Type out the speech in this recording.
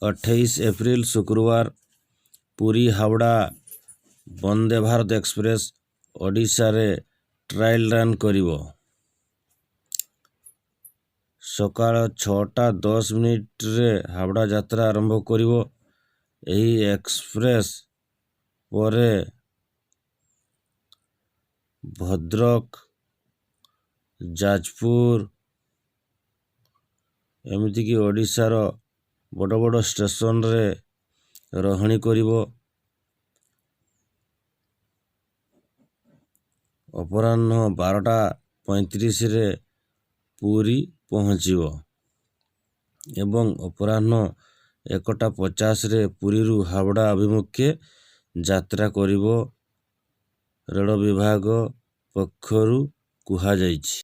28 April ଶୁକ୍ରବାର Puri Howrah Vande Bharat express ଓଡ଼ିଶାରେ trial run କରିବ। ସକାଳ 6:10ରେ ହାୱଡ଼ା ଯାତ୍ରା ଆରମ୍ଭ କରିବ। ଏହି ଏକ୍ସପ୍ରେସ୍ ପରେ ଭଦ୍ରକ, ଯାଜପୁର ଏମିତିକି ଓଡ଼ିଶାର ବଡ଼ ବଡ଼ ଷ୍ଟେସନରେ ରହଣି କରିବ। ଅପରାହ୍ନ 12:35ରେ ପୁରୀ ପହଞ୍ଚିବ ଏବଂ ଅପରାହ୍ନ 1:50ରେ ପୁରୀରୁ ହାୱଡ଼ା ଅଭିମୁଖେ ଯାତ୍ରା କରିବ ରେଳ ବିଭାଗ ପକ୍ଷରୁ କୁହାଯାଇଛି।